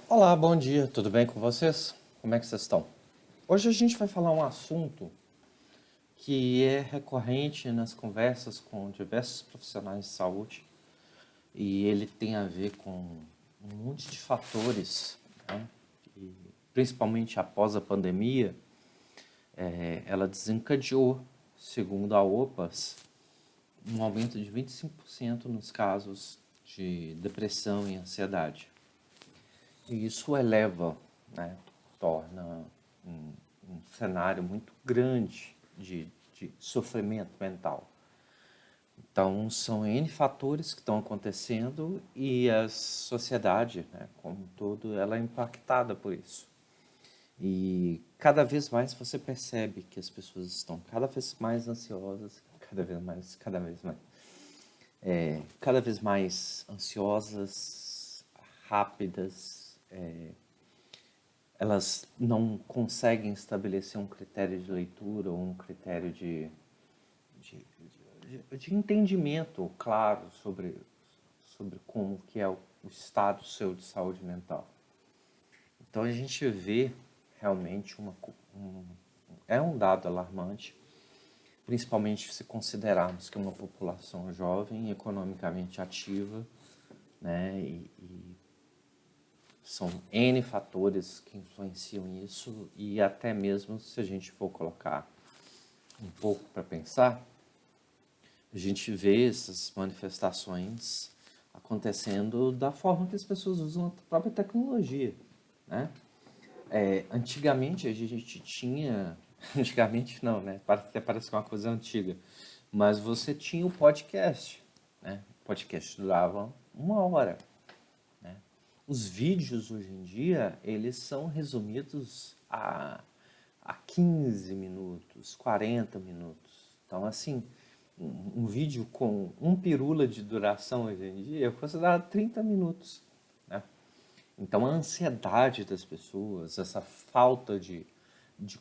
Olá, bom dia, tudo bem com vocês? Como é que vocês estão? Hoje a gente vai falar um assunto que é recorrente nas conversas com diversos profissionais de saúde e ele tem a ver com um monte de fatores, né? E principalmente após a pandemia, ela desencadeou, segundo a OPAS, um aumento de 25% nos casos de depressão e ansiedade. E isso eleva, né, torna um, um cenário muito grande de sofrimento mental. Então, são N fatores que estão acontecendo e a sociedade, né, como um todo, ela é impactada por isso. E cada vez mais você percebe que as pessoas estão cada vez mais ansiosas, cada vez mais ansiosas, rápidas, elas não conseguem estabelecer um critério de leitura ou um critério de, de entendimento claro sobre como que é o estado seu de saúde mental. Então a gente vê realmente é um dado alarmante, principalmente se considerarmos que é uma população jovem, economicamente ativa, né, e são N fatores que influenciam isso e até mesmo se a gente for colocar um pouco para pensar, a gente vê essas manifestações acontecendo da forma que as pessoas usam a própria tecnologia, né? Antigamente a gente tinha, antigamente não, né? Até parece que é uma coisa antiga, mas você tinha o podcast, né? O podcast durava 1 hora. Os vídeos hoje em dia, eles são resumidos a 15 minutos, 40 minutos. Então, assim, um vídeo com um pirula de duração hoje em dia é considerado 30 minutos. Né? Então, a ansiedade das pessoas, essa falta de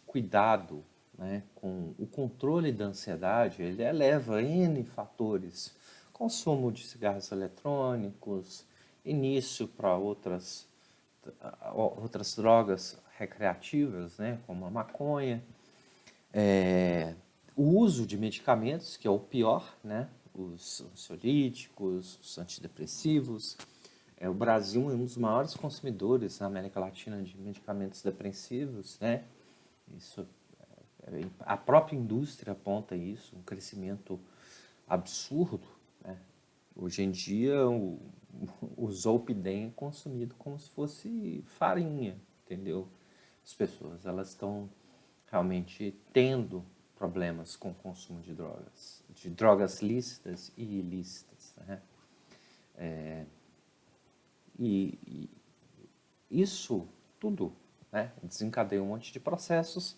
cuidado, né, com o controle da ansiedade, ele eleva N fatores. Consumo de cigarros eletrônicos, início para outras drogas recreativas, né, como a maconha, o uso de medicamentos, que é o pior, né, os ansiolíticos, os antidepressivos. O Brasil é um dos maiores consumidores na América Latina de medicamentos depressivos, né? Isso, a própria indústria aponta isso, um crescimento absurdo, né? Hoje em dia, o Zolpidem é consumido como se fosse farinha, entendeu? As pessoas, elas estão realmente tendo problemas com o consumo de drogas lícitas e ilícitas, né? E isso tudo, né, desencadeia um monte de processos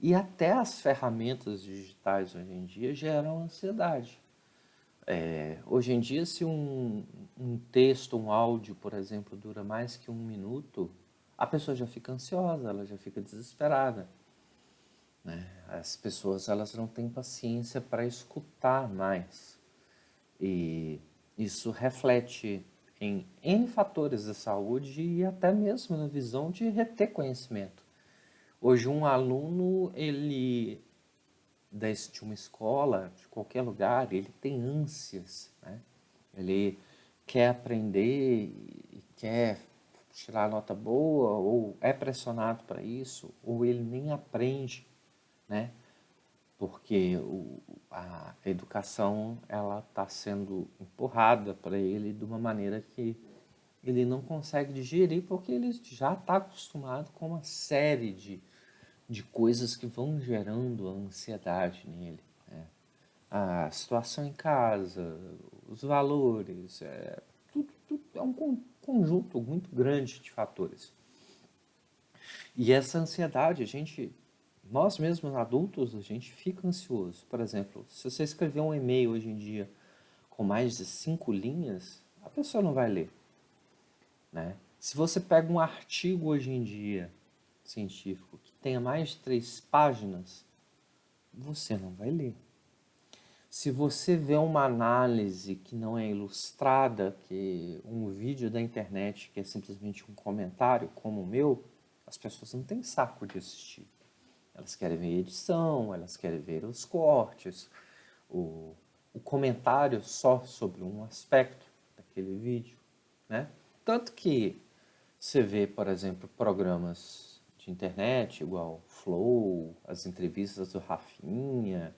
e até as ferramentas digitais hoje em dia geram ansiedade. Hoje em dia, se um texto, um áudio, por exemplo, dura mais que 1 minuto, a pessoa já fica ansiosa, ela já fica desesperada. Né? As pessoas elas não têm paciência para escutar mais. E isso reflete em N fatores da saúde e até mesmo na visão de reter conhecimento. Hoje um aluno, ele de uma escola, de qualquer lugar, ele tem ânsias, né? Ele quer aprender e quer tirar nota boa, ou é pressionado para isso, ou ele nem aprende, né? Porque a educação ela está sendo empurrada para ele de uma maneira que ele não consegue digerir, porque ele já está acostumado com uma série de coisas que vão gerando ansiedade nele. Né? A situação em casa, os valores, tudo é um conjunto muito grande de fatores. E essa ansiedade, nós mesmos adultos, a gente fica ansioso. Por exemplo, se você escrever um e-mail hoje em dia com mais de 5 linhas, a pessoa não vai ler. Né? Se você pega um artigo hoje em dia científico que tenha mais de 3 páginas, você não vai ler. Se você vê uma análise que não é ilustrada, que um vídeo da internet que é simplesmente um comentário como o meu, as pessoas não têm saco de assistir. Elas querem ver edição, elas querem ver os cortes, o, o comentário só sobre um aspecto daquele vídeo, né? Tanto que você vê, por exemplo, programas de internet, igual Flow, as entrevistas do Rafinha,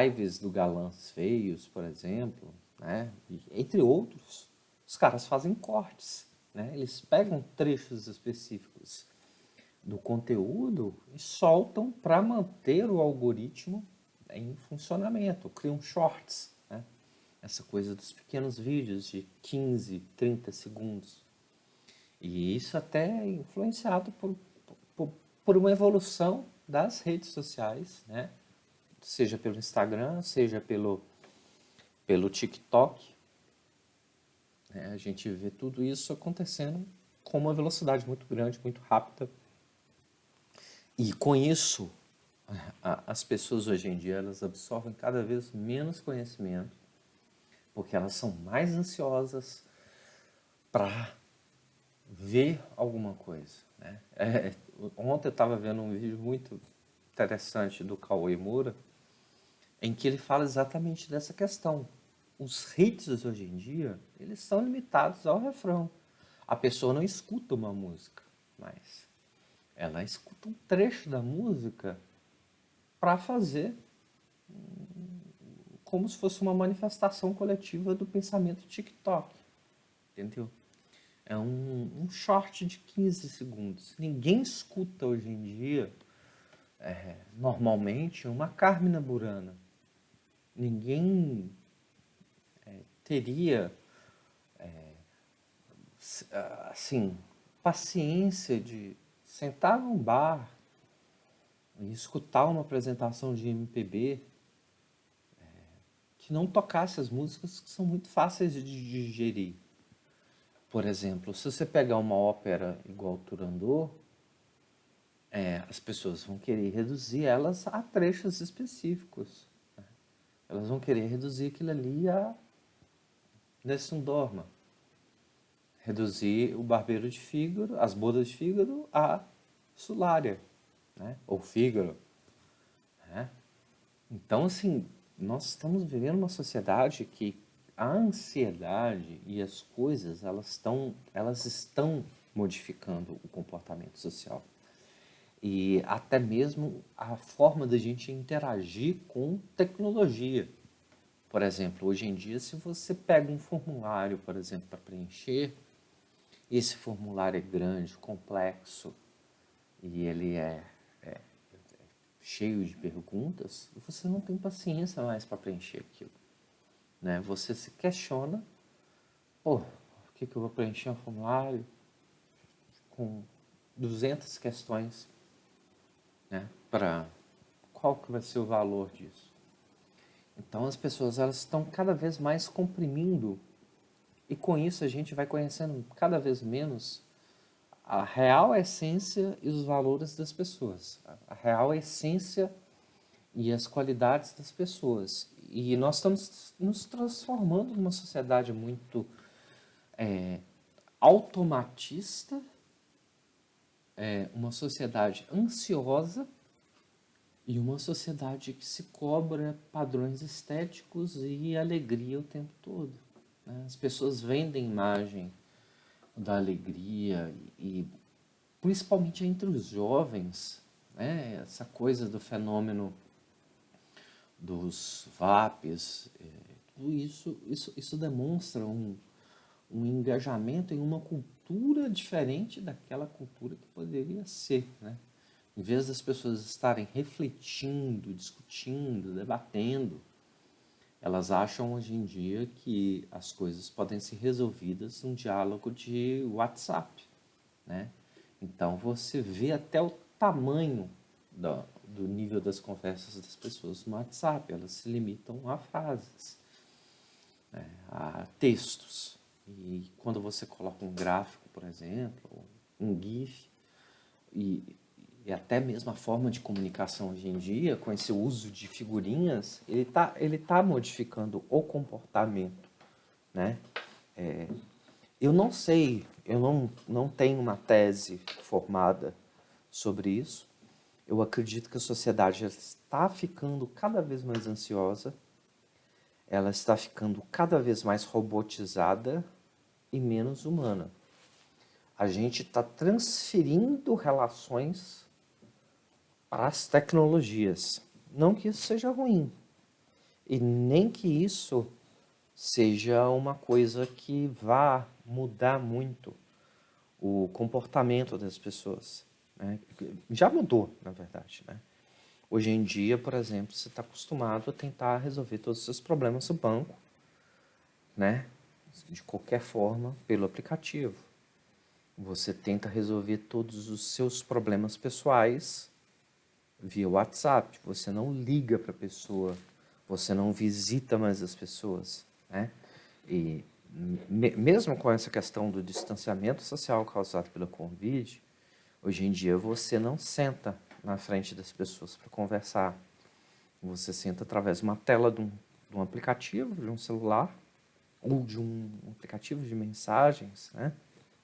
lives do Galãs Feios, por exemplo, né? E, entre outros, os caras fazem cortes, né? Eles pegam trechos específicos do conteúdo e soltam para manter o algoritmo em funcionamento, criam shorts, né? Essa coisa dos pequenos vídeos de 15, 30 segundos. E isso até é influenciado por, por uma evolução das redes sociais, né? Seja pelo Instagram, seja pelo TikTok. Né? A gente vê tudo isso acontecendo com uma velocidade muito grande, muito rápida. E com isso, as pessoas hoje em dia elas absorvem cada vez menos conhecimento, porque elas são mais ansiosas para ver alguma coisa. Né? Ontem eu estava vendo um vídeo muito interessante do Cauê Moura, em que ele fala exatamente dessa questão. Os hits hoje em dia, eles são limitados ao refrão. A pessoa não escuta uma música, mas ela escuta um trecho da música para fazer como se fosse uma manifestação coletiva do pensamento TikTok, entendeu? É um short de 15 segundos. Ninguém escuta hoje em dia, normalmente, uma Carmina Burana. Ninguém teria, assim, paciência de sentar num bar e escutar uma apresentação de MPB que não tocasse as músicas que são muito fáceis de digerir. Por exemplo, se você pegar uma ópera igual Turandot, as pessoas vão querer reduzir elas a trechos específicos. Elas vão querer reduzir aquilo ali a Nessun Dorma. Reduzir o Barbeiro de Fígaro, as Bodas de Fígaro, a Sulária, né? Ou Fígaro. Né? Então, assim, nós estamos vivendo uma sociedade que a ansiedade e as coisas, elas estão modificando o comportamento social. E até mesmo a forma da gente interagir com tecnologia. Por exemplo, hoje em dia, se você pega um formulário, por exemplo, para preencher, esse formulário é grande, complexo, e ele é cheio de perguntas, você não tem paciência mais para preencher aquilo. Né? Você se questiona, por que eu vou preencher um formulário com 200 questões, né? Para qual que vai ser o valor disso? Então as pessoas elas estão cada vez mais comprimindo e com isso a gente vai conhecendo cada vez menos a real essência e os valores das pessoas, a real essência e as qualidades das pessoas. E nós estamos nos transformando numa sociedade muito automatista, uma sociedade ansiosa e uma sociedade que se cobra padrões estéticos e alegria o tempo todo. Né? As pessoas vendem imagem da alegria e principalmente entre os jovens, né? Essa coisa do fenômeno dos vapes, tudo isso demonstra um engajamento em uma cultura diferente daquela cultura que poderia ser, né? Em vez das pessoas estarem refletindo, discutindo, debatendo, elas acham hoje em dia que as coisas podem ser resolvidas num diálogo de WhatsApp, né? Então você vê até o tamanho do nível das conversas das pessoas no WhatsApp, elas se limitam a frases, né? A textos. E quando você coloca um gráfico, por exemplo, um GIF, e e até mesmo a forma de comunicação hoje em dia, com esse uso de figurinhas, ele tá modificando o comportamento, né? Eu não sei, eu não tenho uma tese formada sobre isso. Eu acredito que a sociedade está ficando cada vez mais ansiosa, ela está ficando cada vez mais robotizada e menos humana. A gente está transferindo relações para as tecnologias. Não que isso seja ruim, e nem que isso seja uma coisa que vá mudar muito o comportamento das pessoas, né? Já mudou, na verdade, né? Hoje em dia, por exemplo, você está acostumado a tentar resolver todos os seus problemas no banco, né? De qualquer forma, pelo aplicativo. Você tenta resolver todos os seus problemas pessoais via WhatsApp. Você não liga para a pessoa, você não visita mais as pessoas, né? E mesmo com essa questão do distanciamento social causado pela Covid, hoje em dia você não senta na frente das pessoas para conversar. Você senta através de uma tela de um aplicativo, de um celular, ou de um aplicativo de mensagens, né?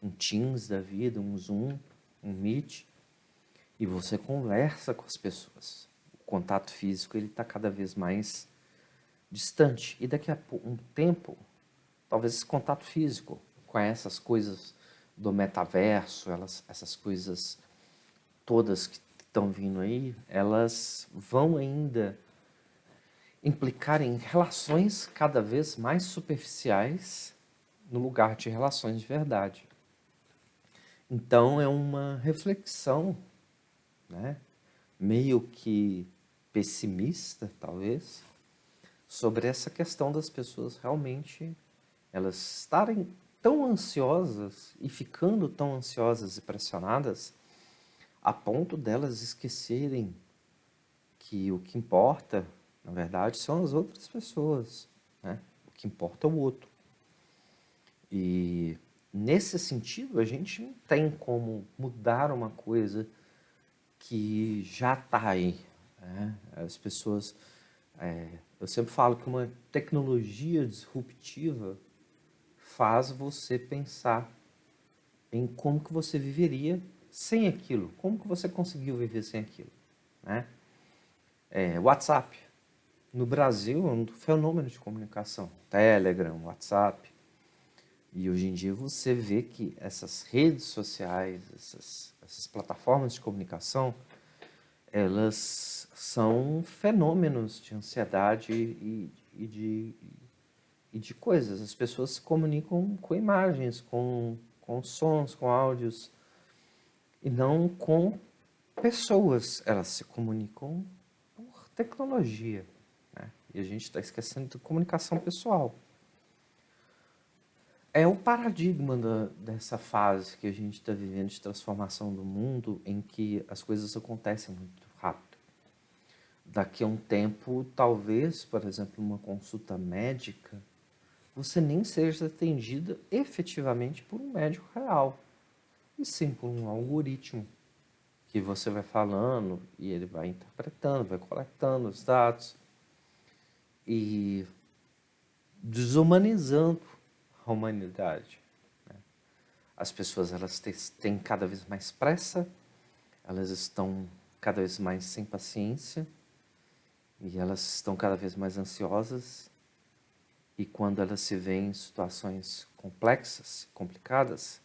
Um Teams da vida, um Zoom, um Meet, e você conversa com as pessoas. O contato físico ele está cada vez mais distante. E daqui a um tempo, talvez esse contato físico com essas coisas do metaverso, essas coisas todas que estão vindo aí, elas vão ainda implicar em relações cada vez mais superficiais no lugar de relações de verdade. Então é uma reflexão, né, meio que pessimista, talvez, sobre essa questão das pessoas realmente elas estarem tão ansiosas e ficando tão ansiosas e pressionadas a ponto delas esquecerem que o que importa, na verdade, são as outras pessoas, né? O que importa é o outro. E nesse sentido, a gente não tem como mudar uma coisa que já está aí, né? As pessoas, eu sempre falo que uma tecnologia disruptiva faz você pensar em como que você viveria sem aquilo, como que você conseguiu viver sem aquilo, né? WhatsApp, no Brasil é um fenômeno de comunicação, Telegram, WhatsApp, e hoje em dia você vê que essas redes sociais, essas plataformas de comunicação, elas são fenômenos de ansiedade e de coisas. As pessoas se comunicam com imagens, com sons, com áudios, e não com pessoas. Elas se comunicam por tecnologia, né? E a gente está esquecendo de comunicação pessoal. É o paradigma dessa fase que a gente está vivendo de transformação do mundo, em que as coisas acontecem muito rápido. Daqui a um tempo, talvez, por exemplo, uma consulta médica, você nem seja atendida efetivamente por um médico real, e sim por um algoritmo que você vai falando e ele vai interpretando, vai coletando os dados e desumanizando a humanidade. As pessoas elas têm cada vez mais pressa, elas estão cada vez mais sem paciência e elas estão cada vez mais ansiosas. E quando elas se veem em situações complexas, complicadas,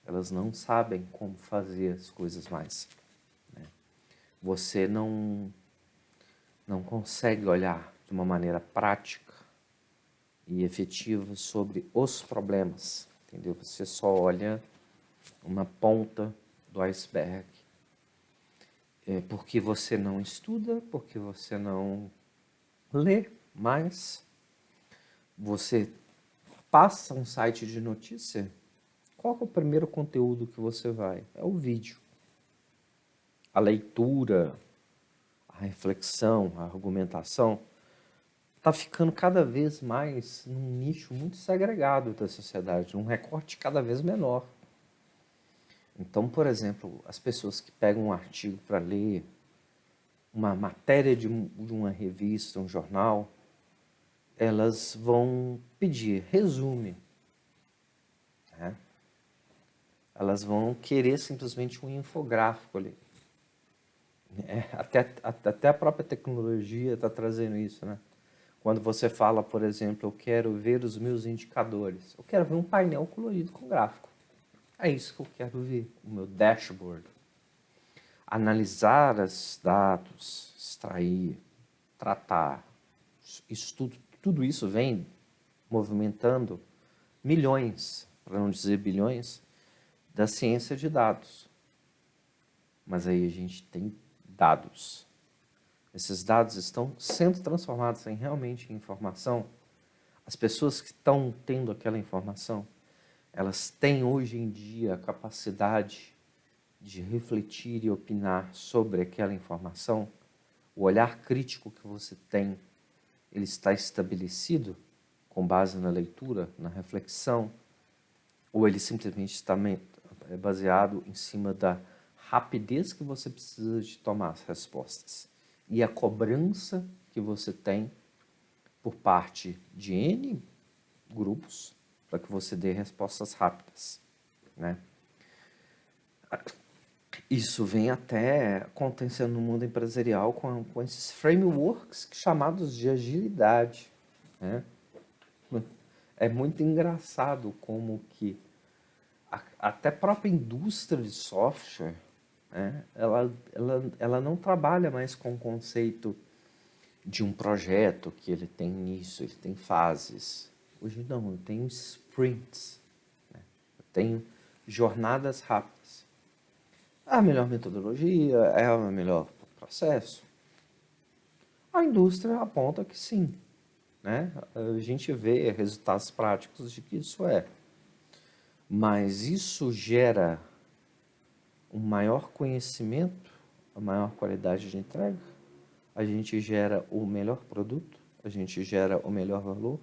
elas não sabem como fazer as coisas mais, né? Você não consegue olhar de uma maneira prática e efetiva sobre os problemas, entendeu? Você só olha uma ponta do iceberg. Porque você não estuda, porque você não lê mais, você passa um site de notícia, qual é o primeiro conteúdo que você vai? É o vídeo. A leitura, a reflexão, a argumentação está ficando cada vez mais num nicho muito segregado da sociedade, num recorte cada vez menor. Então, por exemplo, as pessoas que pegam um artigo para ler, uma matéria de uma revista, um jornal, elas vão pedir resume, né? Elas vão querer simplesmente um infográfico ali. Até a própria tecnologia está trazendo isso, né? Quando você fala, por exemplo, eu quero ver os meus indicadores, eu quero ver um painel colorido com gráfico. É isso que eu quero ver, o meu dashboard. Analisar os dados, extrair, tratar, tudo isso vem movimentando milhões, para não dizer bilhões, da ciência de dados. Mas aí a gente tem dados. Esses dados estão sendo transformados realmente em informação. As pessoas que estão tendo aquela informação, elas têm hoje em dia a capacidade de refletir e opinar sobre aquela informação. O olhar crítico que você tem, ele está estabelecido com base na leitura, na reflexão, ou ele simplesmente está baseado em cima da rapidez que você precisa de tomar as respostas e a cobrança que você tem por parte de N grupos para que você dê respostas rápidas, né? Isso vem até acontecendo no mundo empresarial com esses frameworks chamados de agilidade, né? É muito engraçado como que até a própria indústria de software, né, ela não trabalha mais com o conceito de um projeto que ele tem início, ele tem fases. Hoje não, eu tenho sprints, né? Eu tenho jornadas rápidas. A melhor metodologia é o melhor processo? A indústria aponta que sim, né? A gente vê resultados práticos de que isso é. Mas isso gera um maior conhecimento, a maior qualidade de entrega, a gente gera o melhor produto, a gente gera o melhor valor.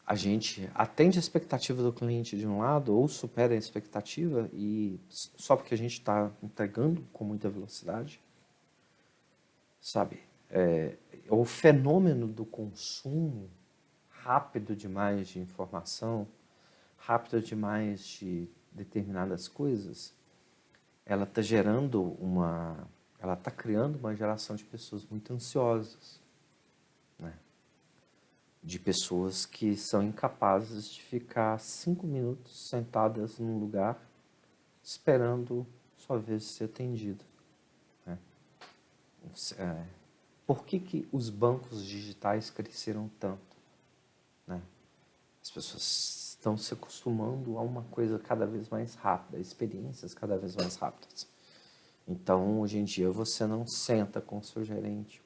A gente atende a expectativa do cliente de um lado ou supera a expectativa e só porque a gente está entregando com muita velocidade, sabe? O fenômeno do consumo rápido demais de informação, rápido demais de determinadas coisas, ela está ela está criando uma geração de pessoas muito ansiosas, né? De pessoas que são incapazes de ficar 5 minutos sentadas num lugar esperando sua vez de ser atendida, né? Por que os bancos digitais cresceram tanto, né? As pessoas estão se acostumando a uma coisa cada vez mais rápida, experiências cada vez mais rápidas. Então, hoje em dia, você não senta com o seu gerente,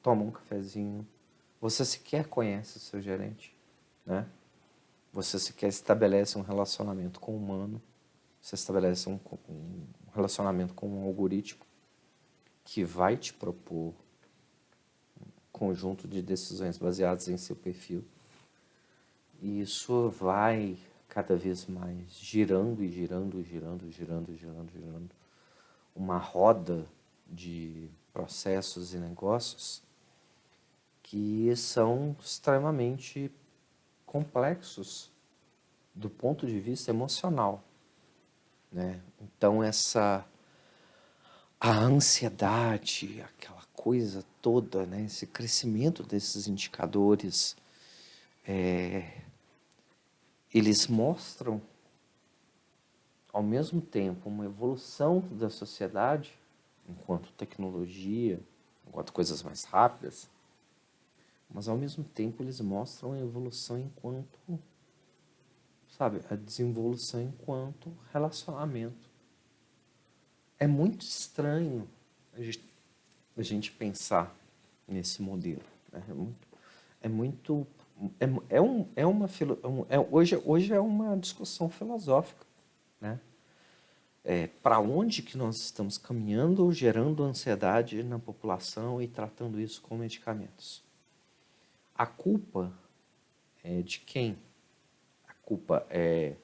toma um cafezinho, você sequer conhece o seu gerente, né? Você sequer estabelece um relacionamento com o humano, você estabelece um relacionamento com um algoritmo que vai te propor um conjunto de decisões baseadas em seu perfil. E isso vai cada vez mais girando e girando, girando, girando, girando, girando. Uma roda de processos e negócios que são extremamente complexos do ponto de vista emocional, né? Então a ansiedade, aquela coisa toda, né? Esse crescimento desses indicadores, eles mostram ao mesmo tempo uma evolução da sociedade enquanto tecnologia, enquanto coisas mais rápidas, mas ao mesmo tempo eles mostram a evolução enquanto, sabe, a desinvolução enquanto relacionamento. É muito estranho a gente pensar nesse modelo, né? Hoje é uma discussão filosófica, né? Para onde que nós estamos caminhando, gerando ansiedade na população e tratando isso com medicamentos? A culpa é de quem? A culpa é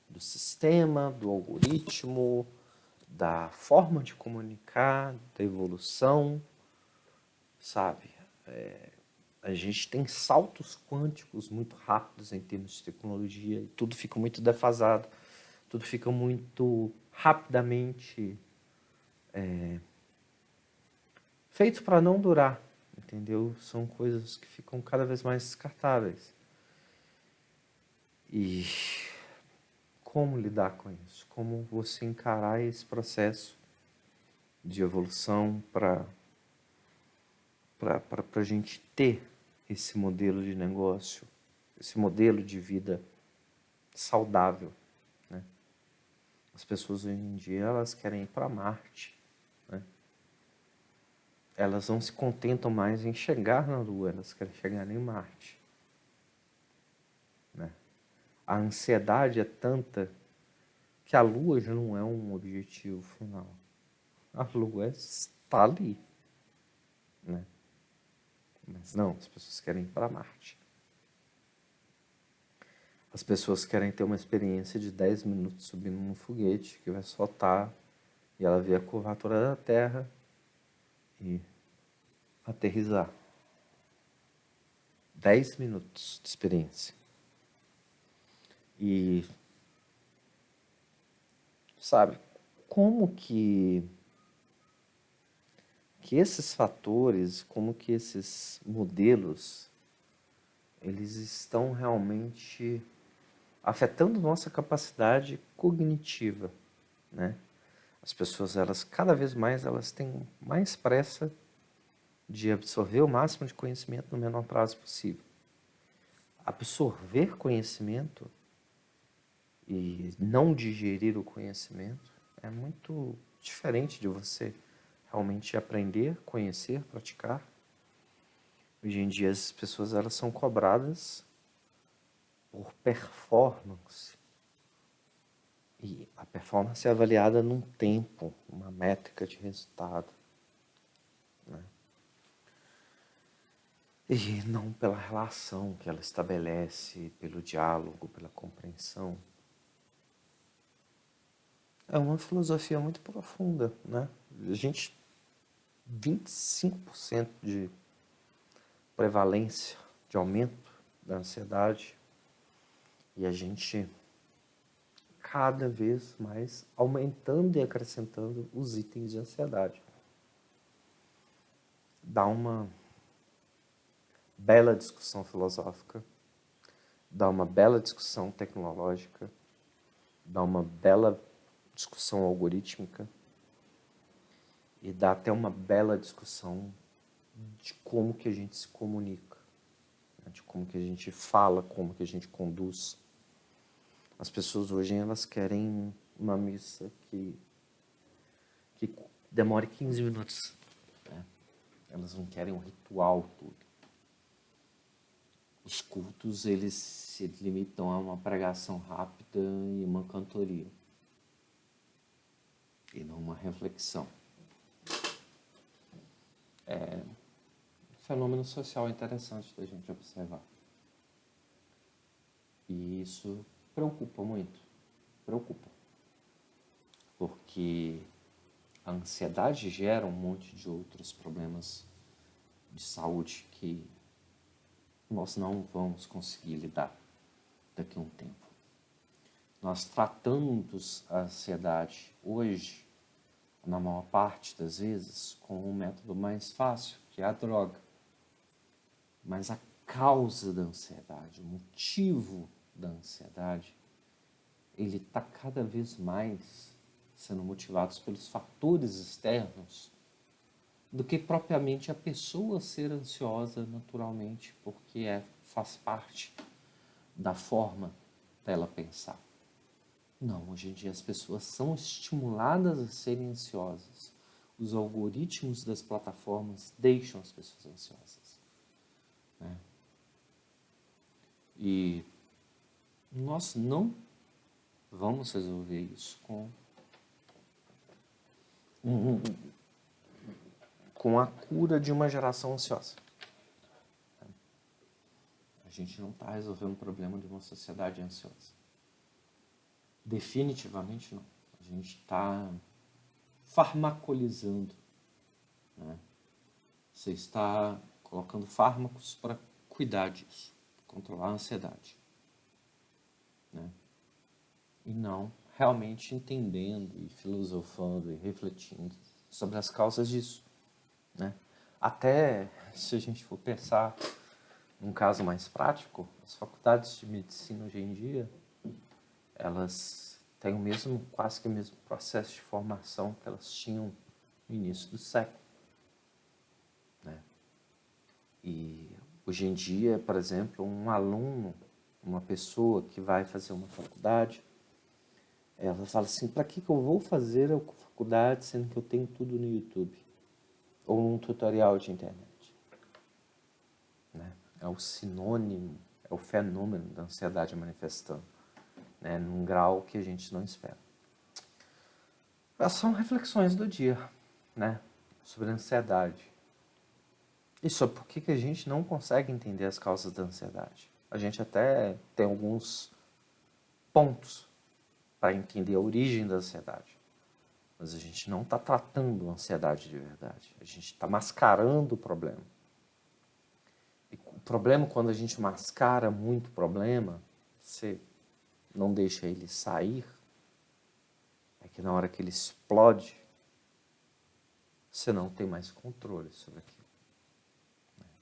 do sistema, do algoritmo, da forma de comunicar, da evolução, sabe? A gente tem saltos quânticos muito rápidos em termos de tecnologia e tudo fica muito defasado, tudo fica muito rapidamente feito para não durar, entendeu? São coisas que ficam cada vez mais descartáveis. E como lidar com isso? Como você encarar esse processo de evolução para a gente ter esse modelo de negócio, esse modelo de vida saudável, né? As pessoas hoje em dia, elas querem ir para Marte, né? Elas não se contentam mais em chegar na Lua, elas querem chegar em Marte, né? A ansiedade é tanta que a Lua já não é um objetivo final. A Lua está ali, né? Mas não, as pessoas querem ir para Marte. As pessoas querem ter uma experiência de 10 minutos subindo num foguete que vai soltar e ela vê a curvatura da Terra e aterrissar. 10 minutos de experiência. E, sabe, como que esses fatores, como que esses modelos, eles estão realmente afetando nossa capacidade cognitiva, né? As pessoas, elas cada vez mais, elas têm mais pressa de absorver o máximo de conhecimento no menor prazo possível. Absorver conhecimento e não digerir o conhecimento é muito diferente de você realmente aprender, conhecer, praticar. Hoje em dia as pessoas, elas são cobradas por performance. E a performance é avaliada num tempo, uma métrica de resultado, né? E não pela relação que ela estabelece, pelo diálogo, pela compreensão. É uma filosofia muito profunda, né? A gente, 25% de prevalência, de aumento da ansiedade, e a gente cada vez mais aumentando e acrescentando os itens de ansiedade. Dá uma bela discussão filosófica, dá uma bela discussão tecnológica, dá uma bela discussão algorítmica e dá até uma bela discussão de como que a gente se comunica, né? De como que a gente fala, como que a gente conduz. As pessoas hoje, elas querem uma missa que demore 15 minutos, né? Elas não querem um ritual todo. Os cultos, eles se limitam a uma pregação rápida e uma cantoria. E não uma reflexão. É um fenômeno social interessante da gente observar. E isso preocupa muito. Preocupa. Porque a ansiedade gera um monte de outros problemas de saúde que nós não vamos conseguir lidar daqui a um tempo. Nós tratamos a ansiedade hoje, na maior parte das vezes, com um método mais fácil, que é a droga. Mas a causa da ansiedade, o motivo da ansiedade, ele está cada vez mais sendo motivado pelos fatores externos do que propriamente a pessoa ser ansiosa naturalmente, porque faz parte da forma dela pensar. Não, hoje em dia as pessoas são estimuladas a serem ansiosas. Os algoritmos das plataformas deixam as pessoas ansiosas, né? E nós não vamos resolver isso com a cura de uma geração ansiosa. A gente não está resolvendo o problema de uma sociedade ansiosa. Definitivamente não. A gente está farmacolizando, né? Você está colocando fármacos para cuidar disso, controlar a ansiedade, né? E não realmente entendendo e filosofando e refletindo sobre as causas disso, né? Até se a gente for pensar num caso mais prático, as faculdades de medicina hoje em dia, elas têm o mesmo, quase que o mesmo processo de formação que elas tinham no início do século, né? E hoje em dia, por exemplo, um aluno, uma pessoa que vai fazer uma faculdade, ela fala assim, para que eu vou fazer a faculdade sendo que eu tenho tudo no YouTube? Ou num tutorial de internet, né? É o sinônimo, é o fenômeno da ansiedade manifestando, né? Num grau que a gente não espera. Essas são reflexões do dia, né? Sobre a ansiedade. E sobre por que a gente não consegue entender as causas da ansiedade. A gente até tem alguns pontos para entender a origem da ansiedade. Mas a gente não está tratando a ansiedade de verdade. A gente está mascarando o problema. E o problema, quando a gente mascara muito problema, você não deixa ele sair, é que na hora que ele explode, você não tem mais controle sobre aquilo.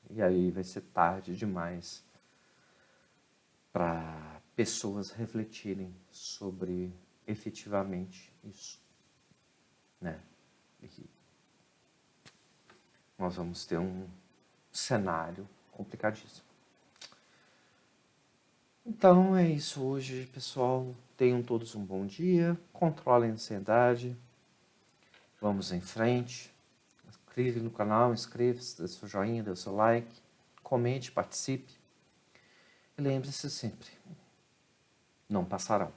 E aí vai ser tarde demais para pessoas refletirem sobre efetivamente isso, né? E nós vamos ter um cenário complicadíssimo. Então é isso hoje, pessoal. Tenham todos um bom dia, controlem a ansiedade, vamos em frente. Clique no canal, inscreva-se, dê seu joinha, dê seu like, comente, participe. E lembre-se sempre, não passarão.